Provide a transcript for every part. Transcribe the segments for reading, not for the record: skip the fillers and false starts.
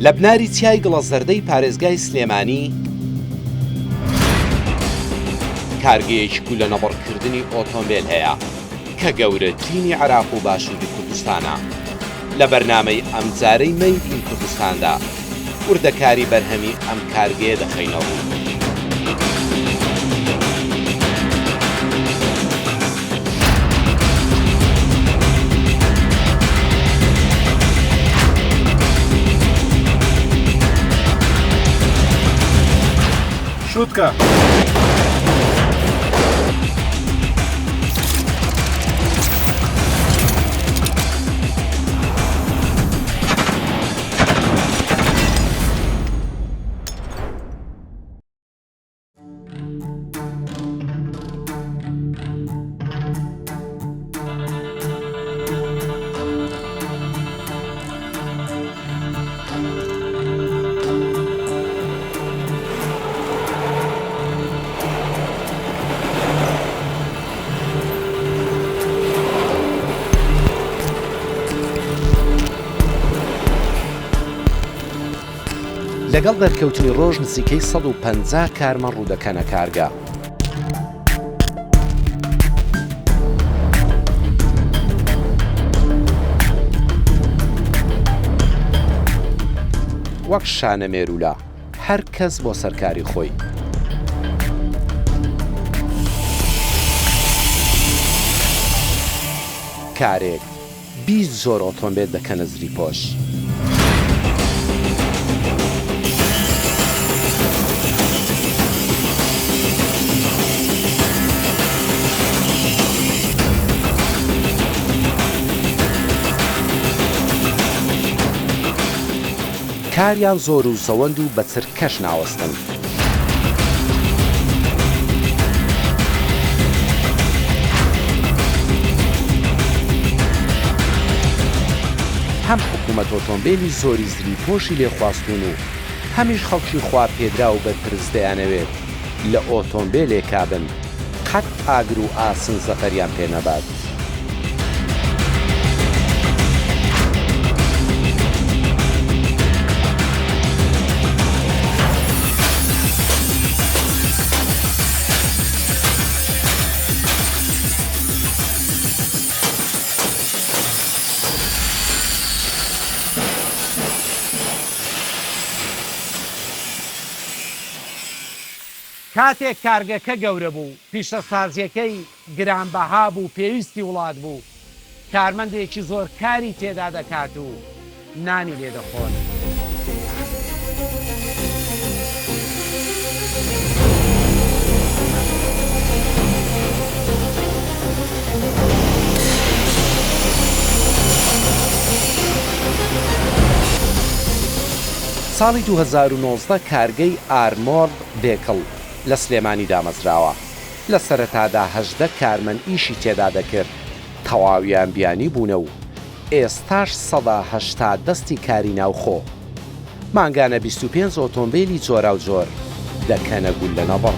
لە بناری چیای گڵەزەردەی پارێزگای سلێمانی کارگەیەکی کوو لە نەبڕکردنی ئۆتۆمبیل هەیە کە گەورەترینی عێراق و باشووری کوردستانە. لە بەرنامەی ئەمجارەی مەید ئین کوردستاندا وردەکاری بەرهەمی ئەم کارگەیە دەخەینەوە. شوتکە لەگەڵ دەرکەوتنی ڕۆژ نزیکەی 150 کارمەند ڕوودەکەنە کارگا. وەک شانە مێروولە هەر کەس بۆ سەرکاری خۆی. کارێک 20 زۆر ئۆتۆمبیل دەکەنە زری پۆش. کاریان زۆر و زەوەند و بە چرکەش ناوەستن. هەم حکوومەت ئۆتۆمبیلی زۆری زری پۆشی لێخواستون و هەمیش خەڵکی خوا پێدرا و بەرپرس دەیانەوێت لە ئۆتۆمبیلێکا بن قەت ئاگر و ئاسن زەفەریان پێ نەبات. کاتێک کارگەکە گەورە بوو، پیشەسازیەکەی گرانبەها بوو، پێویستی وڵات بوو، کارمەندێکی زۆر کاری تێدا دەکات و نانی لێ دەخۆن. ساڵی 2019 کارگەی ئارمۆرد ڤێکڵ لە سلێمانی دامەزراوە. لە سەرەتادا 18 کارمەند ئیشی تێدا دەکرد، تەواویان بیانی بوونە و ئێستاش 180 دەستی کاری ناوخۆ. مانگانە 25 ئۆتۆمبیلی جۆرا و جۆر دەکەنە گول لە نەبڕ.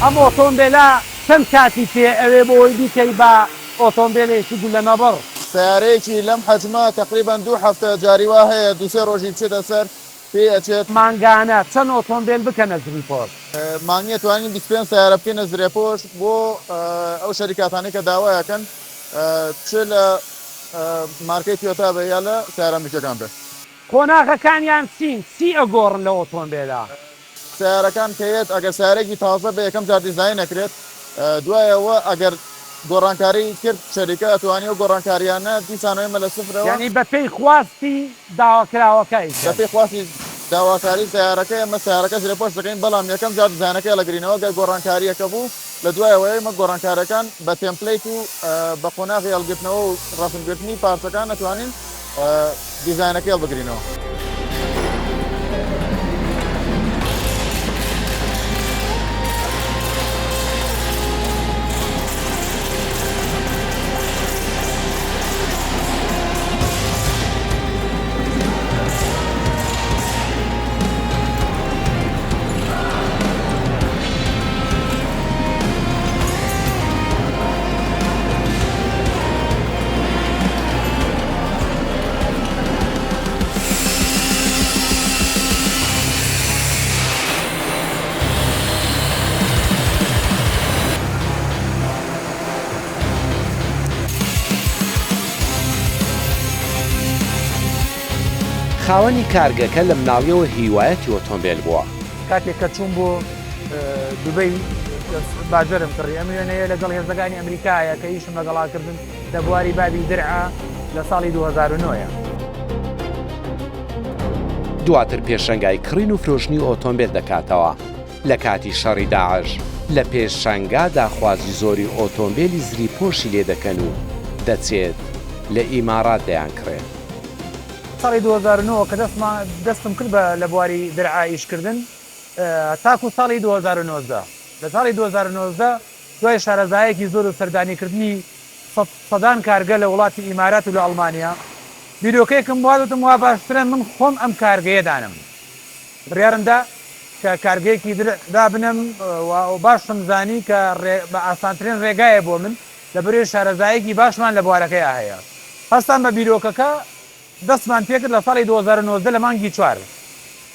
ئەم ئۆتۆمبیلە چەند کاتی پێ ئەوێ بۆی بیکەی بە ئۆتۆمبیلێکی گول لە نەبڕ؟ سیارەیەکی لەم حەجمە تقریبان 2 هەفتە جاریوا هەیە، 2-3 ڕۆژی بچێتە سەر پێ ئەچێت. مانگانە چەند ئۆتۆمبیل بکەنە زری پۆش؟ مانگی توانین 25 سیارە بکەنە زری پۆش بۆ ئەو شەریکاتانی کە داوایەکەن چ لە مارکەی تۆیۆتا بێ یا لە سیارە میکەکان بێت. قۆناغەکانیان چی ئەگۆڕن لە ئۆتۆمبیلە؟ سیارەکان کەیت ئەگەر سیارێکی تازە بە یەکەم جار دیزاین نەکرێت، دوایەوە ئەگەر گۆڕانکاری کرد شەریکە ئەتوانی و گۆڕانکاریانە دیسانەوەی مە لە سفرەوە، یعنی بە پێی خواستی داواکراوەکەی بە پێی خواستی داواکاری سیارەکە ئێمە سیارەکە زری پۆش دەکەین، بەڵام یەکەم جار دیزاینەکە لەگرینەوە گەر گۆڕانکاریەکە بوو لە دوایەوەی مە گۆڕانکارەکان بە تێمپلیت و بە قۆناغی هەڵگرتنەوە و ڕەسمگرتنی پارچەکان نەتوانین دیزاینەکە هەڵبگرینەوە. خاوەنی کارگەکە لە مناڵیەوە هیوایەتی ئۆتۆمبیل بووە. کاتێک کە چوون بۆ دوبەی باجەرم کڕی ئەم وێنەیە لەگەڵ هێزەکانی ئەمریکایە کە ئیشم لەگەڵاکردن لە بواری بابی درعا لە ساڵی 2009. دواتر پێشەنگای کڕین و فرۆشتنی ئۆتۆمبیل دەکاتەوە. لە کاتی شەڕی داعش لە پێشەنگا داخوازی زۆری ئۆتۆمبیلی زریپۆشی لێ دەکەن و دەچێت لە ئیمارات دەیانکرێت. ساڵی 2009 کە دەستم کرد بە لە بواری درعا ئیشکردن تاکو ساڵی 2019 لە ساڵی 2019 دوای شارەزایەکی زۆر و سەردانیکردنی سەدان کارگە لە وڵاتی ئیمارات و لە ئەڵمانیا بیرۆکەیەکم وادتم وا باشترە من خۆم ئەم کارگەیە دانم بڕیارمدا کە کارگەیەکی دابنم باشم زانی کە بە ئاسانترین ڕێگایە بۆ من لە بەرێ شارەزایەکی باشمان لە بوارەکەی هەیە. هەستان بە بیرۆکەکە دەستمان پێکرد لە ساڵی 2019 لە مانگی 4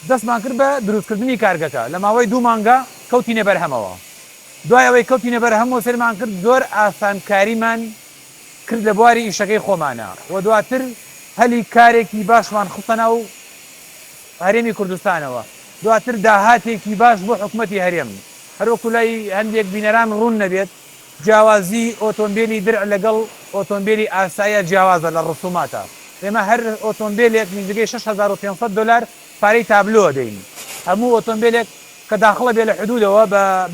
دەستمان کرد بە دروستکردنی کارگەکە لە ماوەی 2 مانگە کەوتینە بەرهەمەوە. دوای ئەوەی کەوتینە بەرهەمەوە سەرمان کرد زۆر ئاسانکاریمان کرد لە بواری ئیشەکەی خۆمانە و دواتر هەلی کارێکی باشمان خستەنە و هەرێمی کوردستانەوە. دواتر داهاتێکی باش بۆ حکومەتی هەرێم هەروەکو لای هەندێک بینەران ڕوون نەبێت جیاوازی ئۆتۆمبیلی درع لەگەڵ ئۆتۆمبیلی ئاسایە جیاوازە لە ڕسوماتە. ئێمە هەر ئۆتۆمبیلێک نزیکەی 6500 دلار پارەی تابلۆ دەین. هەموو ئۆتۆمبیلێک کە داخڵە بێ لە حدودەوە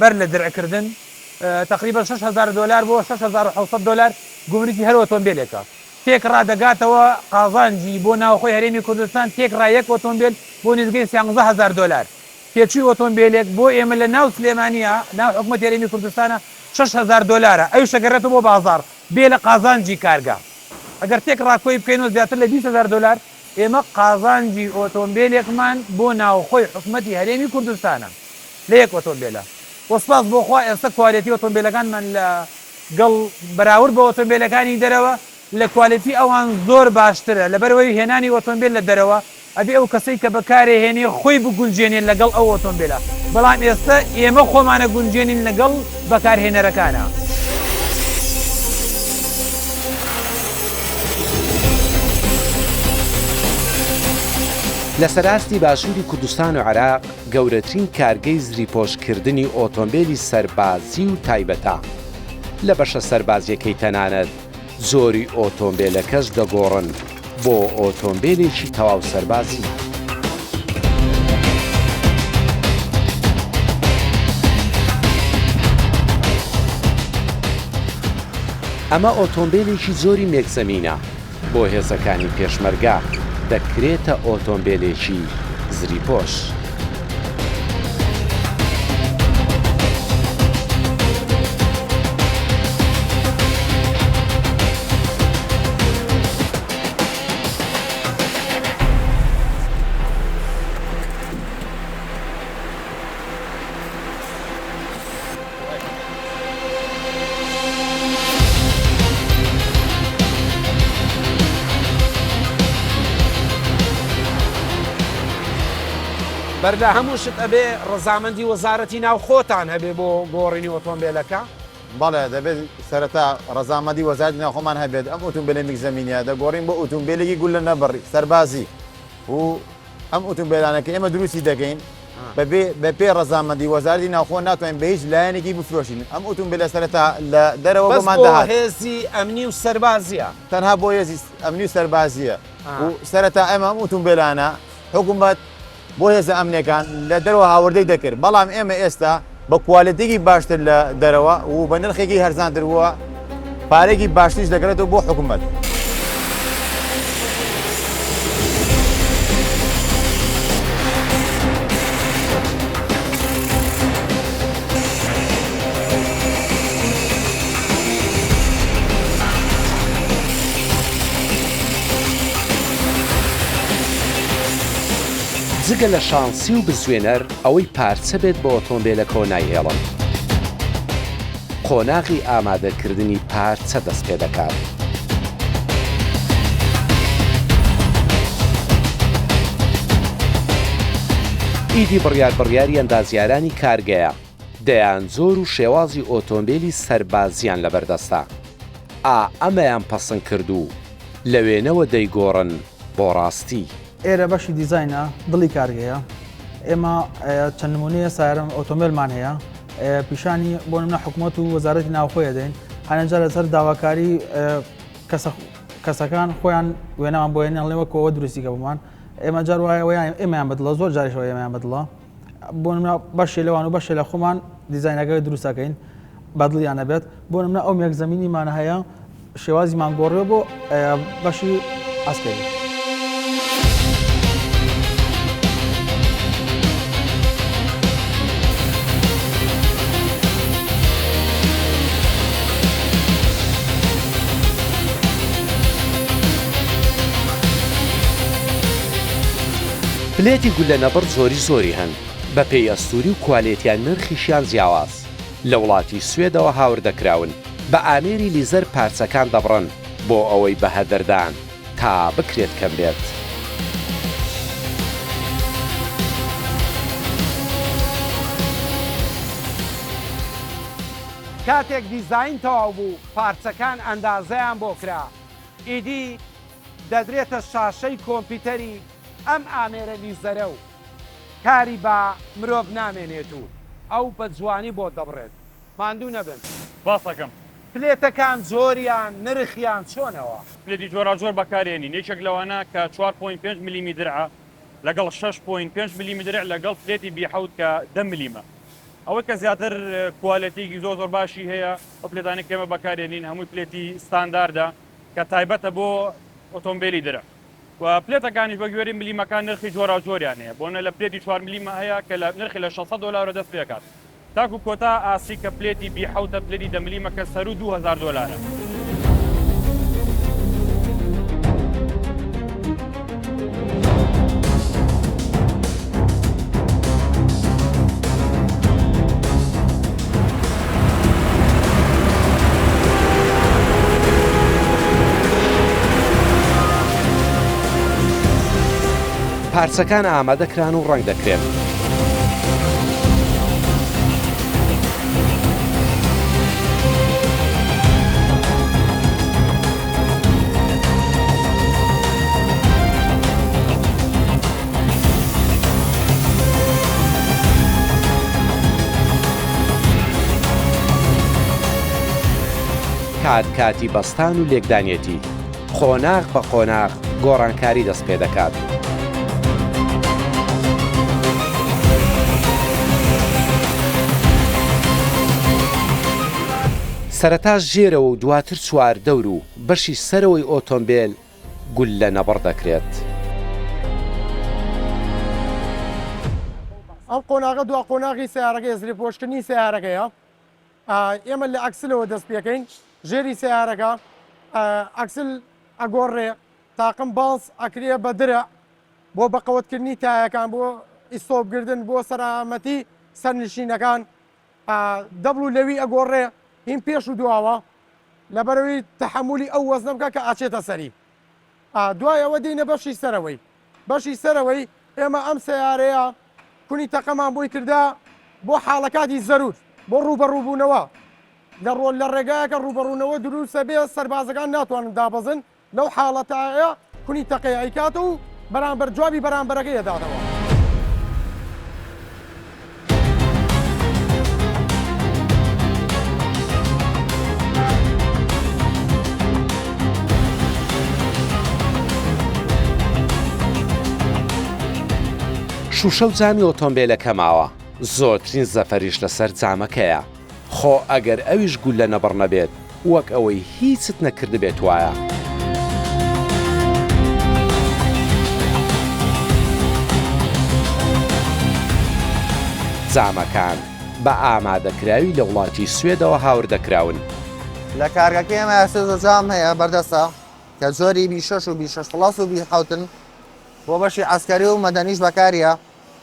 بەر لە درعکردن تقریبا 6000 دلار بۆ 6700 دلار گومرکی هەر ئۆتۆمبیلێکە. تێک ڕدەگاتەوە قازانجی بۆ ناوخۆی هەرێمی کوردستان تێک ڕایەک ئۆتۆمبیل بۆ نزیکەی 13000 دلار. پێچووی ئۆتۆمبیلێک بۆ ئێمە لە ناو سلێمانیە ناو حکومەتی هەرێمی کوردستانە 6000 دلارە. ئەو شەگەڕێتەوە بۆ بازار بێ لە قازانجی کارگا. ئەگەر تێک ڕاکۆی بکەینەوە زیاتر لە 20000 دلار ئێمە قازانجی ئۆتۆمبیلێکمان بۆ ناوخۆی حکومەتی هەرێمی کوردستانە لە یەک ئۆتۆمبیلە. وەسپاس بۆخوا ئێستا کوالیتی ئۆتۆمبیلەکانمان لە گەڵ بەراورد بە ئۆتۆمبیلەکانی دەرەوە لە کوالیتی ئەوان زۆر باشترە لەبەرەوەی هێنانی ئۆتۆمبیل لە دەرەوە ئەبێ ئەو کەسەی کە بەکارێهێنێ خۆی بگونجێنێن لەگەڵ ئەو ئۆتۆمبیلە. بەڵام ئێستا ئێمە خۆمانە گونجێنین لەگەڵ بەکارهێنەرەکانە. لە سەراستی باشووری کوردستان و عێراق گەورەترین کارگەی زریپۆشکردنی ئۆتۆمبیلی سەربازی و تایبەتە. لە بەشە سەربازیەکەی تەنانەت زۆری ئۆتۆمبیلەکەش دەگۆڕن بۆ ئۆتۆمبیلێکی تەواو سەربازی. ئەمە ئۆتۆمبیلێکی زۆری مێکزەمینە بۆ هێزەکانی پێشمەرگا دەکرێتە ئۆتۆمبیلێکی زریپۆش. بەردا هەموو شت ئەبێ ڕەزامەندی وەزارەتی ناو خۆتان هەبێ بۆ گۆڕینی ئۆتۆمبیلەکە. بەڵێ دەبێت سەرەتا ڕەزامەندی وەزارەتی ناو خۆمان هەبێت ئەم ئۆتۆمبیلە میکزەمینە دەگۆڕین بۆ ئۆتۆمبیلێکی گول لە نەبڕی سەربازی و ئەم ئۆتۆمبیلانەکە ئێمە دروستی دەکەین بە پێ ڕەزامەندی وەزارەتی ناوخۆ ناتوانین بە هیچ لایەنێکی بفرۆشین. ئەم ئۆتۆمبیلە سەرەتا لە دەرەوە بۆمان دەهات. هێزی ئەمنی و سەربازیە تەنها بۆ هێزی ئەمنی و سەربازیە و سەرەتا ئەمە ئەم ئۆتۆمبیلانە حکوومەت بۆ هێزە ئەمنەکان لە دەرەوە هاوردەی دەکرد. بەڵام ئێمە ئێستا بە کوالیتێکی باشتر لە دەرەوە و بە نرخێکی هەرزاندرەوە پارێکی باشتریش دەکرێتەوە بۆ حکوومەت. جگە لە شانسی و بزوێنەر ئەوەی پارچە بێت بە ئۆتۆمبیلەکەەوە نایهێڵن. قۆناغی ئامادەکردنی پارچە دەست پێ دەکات. ئیدی بڕیاری ئەندازیارانی کارگەیە دەیان زۆر و شێوازی ئۆتۆمبیلی سەربازیان لەبەردەستە. ئەمەیان پەسەند کرد و لەوێنەوە دەیگۆڕن بۆ ڕاستی. ئێرە بەشی دیزاینا دڵی کارگەیە ئێمە چەند نمونەیە سایرم ئۆتۆمبیلمان هەیە پیشانی بۆ نمونە حکوومەت و وەزارەتی ناوخۆیە دەین هەنەجا لەسەر داواکاری کەسەکان خۆیان وێنەوان بۆ هێناڵێەوە کۆوە دروستی کە بمان ئێمە جار وایە ئێمەیان بەدڵە زۆر جاریشەوە ئێمەیان بەدڵە بۆ نمونە بەشێ لەوان و بەشێ لە خۆمان دیزاینەکە دروستەکەین بەدڵیانە بێت بۆ نمونە ئەو مێک زەمینیمانە هەیە شێوازیمان گۆڕێ بۆ بەشی ئەسکەری پلێتی گولە نەبڕ زۆری هەن بە پێی ئەستوری و کوالێتیان نرخیشیان جیاواز لە وڵاتی سوێدەوە هاور دەکراون بە ئامێری لیزەر پارچەکان دەبڕن بۆ ئەوەی بە هەدەردان تا بکرێت کەم بێت. کاتێک دیزاین تەواو بوو پارچەکان ئەندازەیان بۆ کرا ئیدی دەدرێتە شاشەی کۆمپیوتەری ئەم ئامێرە لیزەرە و کاری بە مرۆڤ نامێنێت و ئەو بە جوانی بۆ دەبڕێت ماندوو نەبن باسەکەم پلێتەکان زۆریان نرخیان چۆنەوە پلێتی جۆرا زۆر بەکارێنی نێچێک لەوانە کە 4.5 میلیمی درعە لەگەڵ 6.5 میلیمی درع لەگەڵ پلێتی بیحەوت کە 10 میلیمە ئەوەی کە زیاتر کوالەتێکی زۆر باشی هەیە ئەو پلێتانی کێمە بەکارێنین هەمووی پلێتی ستانداردە کە تایبەتە بۆ ئۆتۆمبیلی درە و پلێتەکانیش بە گوێری ملیمەکان نرخی جۆرا زۆریان هەیە بۆنە لە پلێتی 4 میلیمە هەیە کە لە نرخی لە 600 دلار دەست پێکات تاکو کۆتا ئاسی کە پلێتی بیحەوتە پلێتی 10 میلیمەکە سەر و 2000 دلارە. پارچەکان ئامادەکران و ڕنگ دەکرێن. کاتی بەستان و لێکدانێتی خۆناغ بە خۆناغ گۆڕانکاری دەست پێ دەکات. سەرەتا ژێرەوە و دواتر چوار دەور و بەشی سەرەوەی ئۆتۆمبیل گول لە نەبڕ دەکرێت. ئەم قۆناغە دو قۆناغی سیارەکەی زری پۆشتنی سیارەکەیە ئێمە لە ئەکسلەوە دەست پێکەین ژێری سیارەکە ئەکسل ئەگۆڕێ تاقم باڵس ئەکرێ بە درە بۆ بەقەوتکردنی تایەکان بۆ ئیسۆبگردن بۆ سەرامەتی سەرنشینەکان دەبڵ و لەوی ئەگۆڕێ هین پێش و دواوە لەبەرەوەی تەحملی ئەو وەزنە بکە کە ئاچێتە سەری دوای ئەوە دێنە بەشی سەرەوەی ئێمە ئەم سیارەیە کونی تەقەمان بۆی کردا بۆ حاڵەکاتی زەرور بۆ ڕوبەڕووبوونەوە لە ڕێگایەکە ڕوبەڕوونەوە دروستە بێ سەربازەکان ناتوانن دابەزن لەو حاڵەتایە کونی تەقەی ئەیکات و بەرامبەر جوابی بەرامبەرەکەی دەداتەوە. شوشە و جامی ئۆتۆمبیلەکە ماوە زۆرترین زەفەریش لەسەر جامەکەیە خۆ ئەگەر ئەویش گول لە نەبڕ نەبێت وەک ئەوەی هیچت نەکرد بێت وایە. جامەکان بە ئامادەکراوی لە وڵاتی سوێدەوە هاور دەکراون. لە کارگەکە ئێمە ئەسێ جام هەیە بەردەستە کە زۆری B6 و B6 پڵاس و B7 بۆ بەشی عەسکەری و مەدەنیش بەکاریە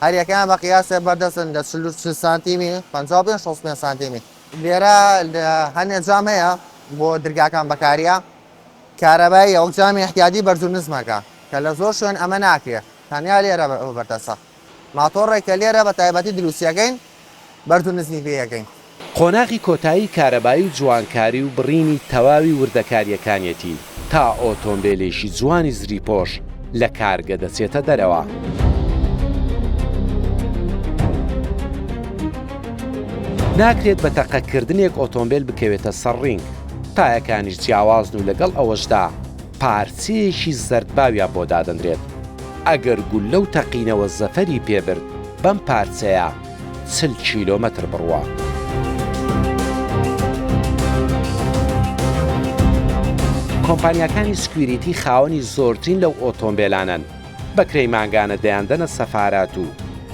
هەریەکان بە قیاسێ بەردەستن لە 40 سانتیمی 55 سانتیمی. لێرە هەنێ جام هەیە بۆ درگاکان بەکاریە کارەبایی ئەو جامی احتیاجی بەرزونزمەکە کە لە زۆر شوێن ئەمە ناکرێت تەنیا لێرە بەردەستە ماتۆڕێکە لێرە بە تایبەتی دروستیەکەین بەرزونزمی پێیەکەین. قۆناغی کۆتایی کارەبایی و جوانکاری و بڕینی تەواوی وردەکاریەکانیەتی تا ئۆتۆمبیلێکی جوانی زریپۆش لە کارگە دەچێتە دەرەوە. ناکرێت بە تەقەکردنێک ئۆتۆمبیل بکەوێتە سەر ڕینگ، تایەکانیش جیاوازن و لەگەڵ ئەوەشدا پارچەیەکی زەردباویان بۆ دادەنرێت. ئەگەر گول لەو تەقینەوە زەفەری پێبرد بەم پارچەیە 40 کیلۆمەتر بڕوە. کۆمپانیاکانی سکوریتی خاوەنی زۆرترین لەو ئۆتۆمبیلانن، بەکرەی مانگانە دەیاندەنە سەفارات و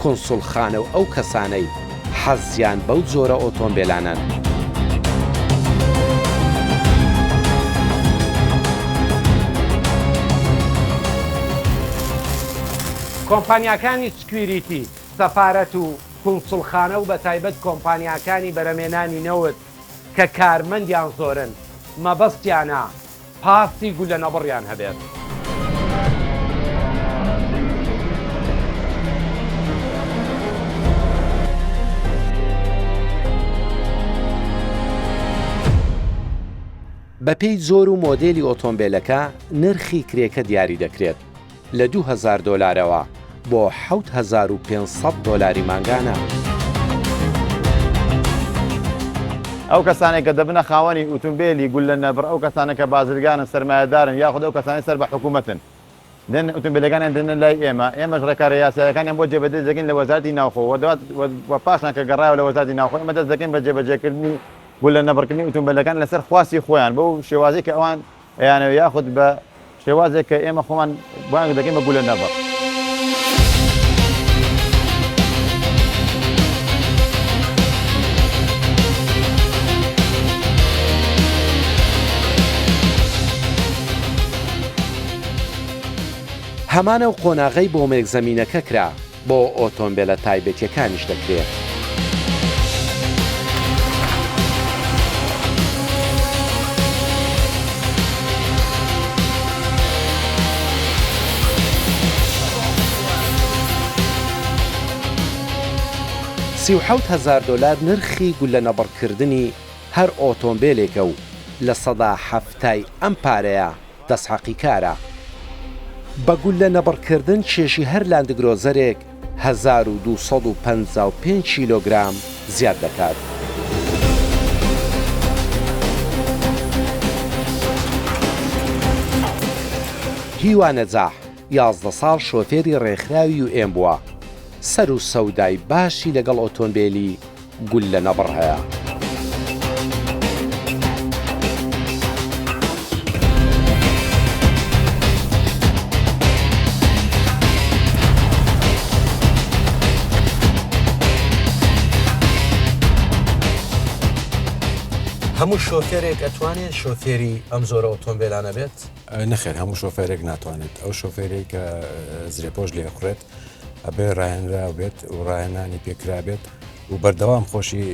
کۆنسوڵخانە و ئەو کەسانەی حەزیان بەو جۆرە ئۆتۆمبیلانن. کۆمپانیاکانی سکوریتی، سەفارەت و کۆنسوڵخانە و بە تایبەت کۆمپانیاکانی بەرەمێنانی نەوت کە کارمەندیان زۆرن، مەبەستیانە پاستی گولە نەبڕیان هەبێت. بەپێی زۆر و مۆدێلی ئۆتۆمبیلەکە نرخی کرێکە دیاری دەکرێت لە 2000 دۆلارەوە بۆ 7500 دۆلاری مانگانە. ئەو کەسانێک کە دەبنە خاوەنی ئۆتۆمبیلی گول لە نەبڕ، ئەو کەسانە کە بازرگانن سەرمایەدارن یاخود ئەو کەسانی سەر بە حکوومەتن دێن ئۆتۆمبیلەکانیان دێنە لای ئێمەش ڕێکارە یاساییەکانیان بۆ جێبەجێ دەکەین لە وەزارەتی ناوخۆ و پاشان کە گەڕایەوە لە وەزارەتی ناوخۆ ئێمە دەست دەکەین بە جێبەجێکردنی گول لە نەبڕکردنی ئۆتۆمبیلەکان لەسەر خواستی خۆیان بەو شێوازەی کە ئەوان یانەوە یاخود بە شێوازێک کە ئێمە خۆمان بۆیان دەکەین بە گول لە نەبڕ. هەمانە و قۆناغەی بۆ مێک زەمینەکە کرا بۆ ئۆتۆمبیلە تایبەتیەکانیش دەکرێت. $37,000 نرخی گول لە نەبڕکردنی هەر ئۆتۆمبیلێکە و لە سەدا 70 ئەم پارەیە دەستحەقی کارە. بە گول لە نەبڕکردن کێشی هەر لاندگرۆزەرێک 1255 کیلۆگرام زیاد دەکات. هیوا نەجاح 11 ساڵ شۆفێری ڕێکخراوی و ئێم بووە. سەر و سەودای باشی لەگەڵ ئۆتۆمبیلی گول لە نەبڕ هەیە. هەموو شۆفێرێک ئەتوانێت شۆفێری ئەم زۆرە ئۆتۆمبیلانە بێت؟ نەخێر هەموو شۆفێرێک ناتوانێت. ئەو شۆفێرێک کە زرێپۆش لێخورێت ئەبێ ڕاهێنرا بێت و ڕاهێنانی پێکرا بێت و بەردەوام خۆشی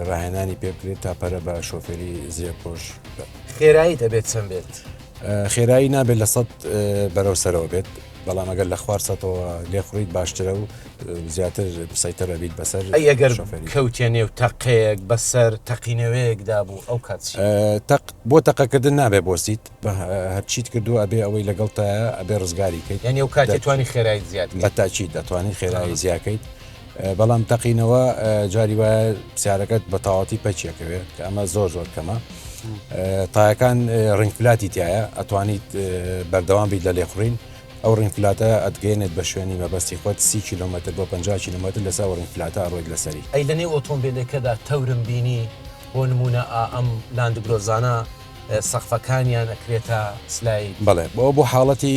ڕاهێنانی پێبکرێت تا پەرە بە شۆفێری زرێپۆش. خێرایی دەبێت چەند بێت؟ خێرایی نابێت لە 100 بەرەو سەرەوە بێت، بەڵام ئەگەر لە 400ەوە لێخوڕیت باشترە و زیاتر سەیتەرە بیت بەسەر. ئەگەر کەوتێنێ و تەقەیەک بەسەر تەقینەوەیەکدا بوو ئەو کاتچی بۆ تەقەکردن نابێ بۆسیت هەرچیت کردو ئەبێ ئەوەی لەگەڵتایە ئەبێ ڕزگاری کەیت. یعنی ئەو کات دەتوانی خێرایی زیاد بە تاچیت دەتوانین خێرایی زیاکەیت، بەڵام تەقینەوە جاری وایە سیارەکەت بە تەواوەتی پەچێکەوێت کە ئەمە زۆر کەمە. تایەکان ڕنگفلاتی تایە ئەتوانیت بەردەوام بیت لە لێخوڕین. ئەو ڕینفلاتە ئەتگەێنێت بە شوێنی مەبەستی خۆت 30 کیلۆمەتر بۆ 50 کیلۆمەتر لەسەر ڕینفلاتە ڕۆیت لەسەری. ئەی لەنێو ئۆتۆمبیلەکەدا تەورم بینی بۆ نمونە ئەم لاندگرۆزانە سەقفەکانیان ئەکرێتە سلای. بەڵێ بۆ حاڵەتی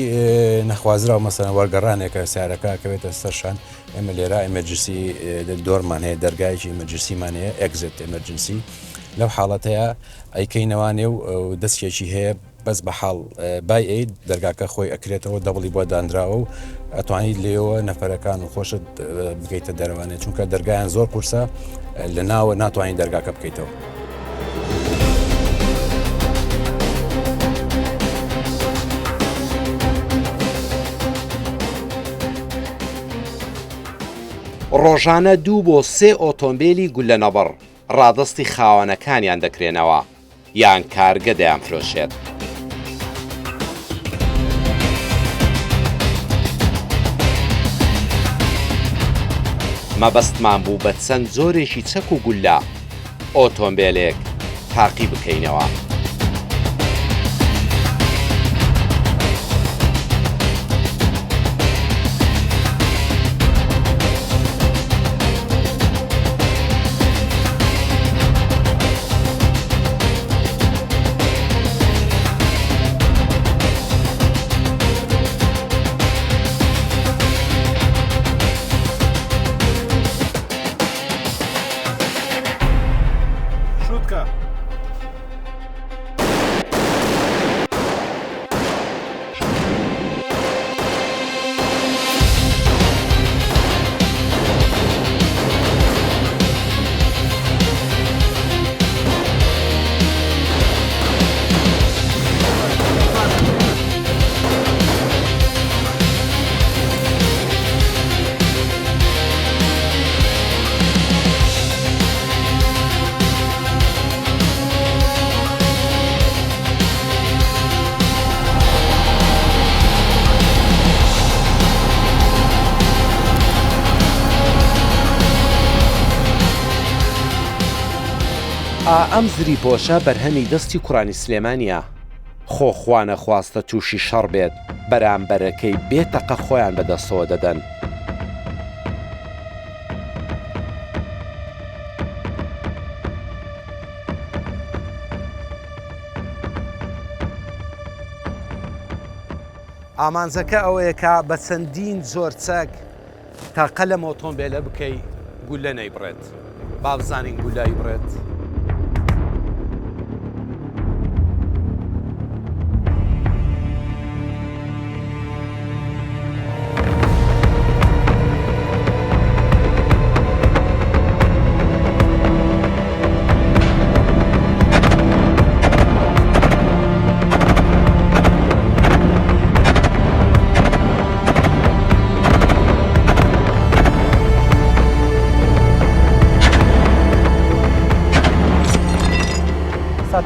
نەخوازراوە مەسەن وەرگەڕانێکە سیارەکە کەوێتە سەرشان ئێمە لێرە ئەمەرجنسی دۆرمان هەیە، دەرگایکی ئەمەرجنسیمان هەیە، ئەگزت ئەمەرجنسی. لەو حاڵەتەیە ئەیکەینەوانێ و دەستێکی هەیە بەس بە حاڵ بای ئەید دەرگاکە خۆی ئەکرێتەوە دەبڵی بۆ دانراوە و ئەتوانیت لێەوە نەفەرەکان و خۆشت بگەیتە دەروانێت چونکە دەرگایان زۆر قورسە لە ناوە ناتوانین دەرگاکە بکەیتەوە. ڕۆژانە 2 بۆ 3 ئۆتۆمبیلی گول لە نەبڕ ڕادستی خاوەنەکانیان دەکرێنەوە یان کارگە دەیانفرۆشێت. مەبەستمان بوو بە چەند زۆرێکی چەک و گولە ئۆتۆمبیلێک تاقی بکەینەوە. ئەم زری پۆشە بەرهەمی دەستی کوڕانی سلێمانیە. خۆخوانە خواستە تووشی شەڕ بێت بەرامبەرەکەی بێتەقە خۆیان بەدەستەوە دەدەن. ئامانجەکە ئەوەیە کە بە چەندین زۆر چەک تاقە لەم ئۆتۆمبیلە بکەی گولە نەیبڕێت. با بزانین گولای بڕێت.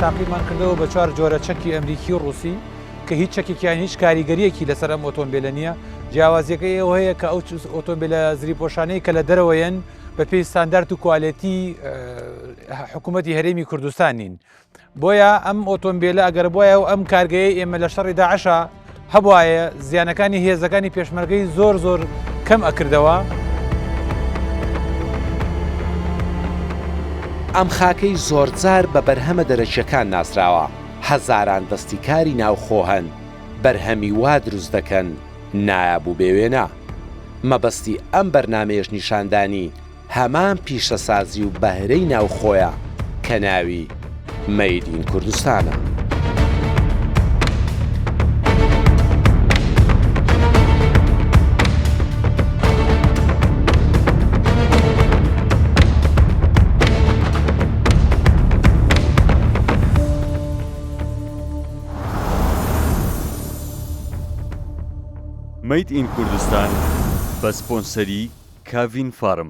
تاقیمان کردەوە بە 4 جۆرە چەکی ئەمریکی و ڕووسی کە هیچ چەکێکیان هیچ کاریگەریەکی لەسەر ئەم ئۆتۆمبیلە نییە. جیاوازیەکەی ئەوە هەیە کە ئەو ئۆتۆمبیلە زری پۆشانەی کە لە دەرەوەیەن بە پێی ستاندارد و کوالیتی حکوومەتی هەرێمی کوردستان نین. بۆیە ئەم ئۆتۆمبیلە ئەگەر بۆیە و ئەم کارگەیە ئێمە لە شەڕی داعشە هەبوایە زیانەکانی هێزەکانی پێشمەرگەی زۆر کەم ئەکردەوە. ئەم خاکەی زۆرجار بە بەرهەمە دەرەجیەکان ناسراوە. هەزاران دەستیکاری ناوخۆ هەن بەرهەمی وا دروست دەکەن نایابوو بێوێنە. مەبەستی ئەم بەرنامەیەش نیشاندانی هەمان پیشەسازی و بەهرەی ناوخۆیە کە ناوی مەید ئین کوردستانە. مەید ئین کوردستان بە سپۆنسەری کاڤین فارم.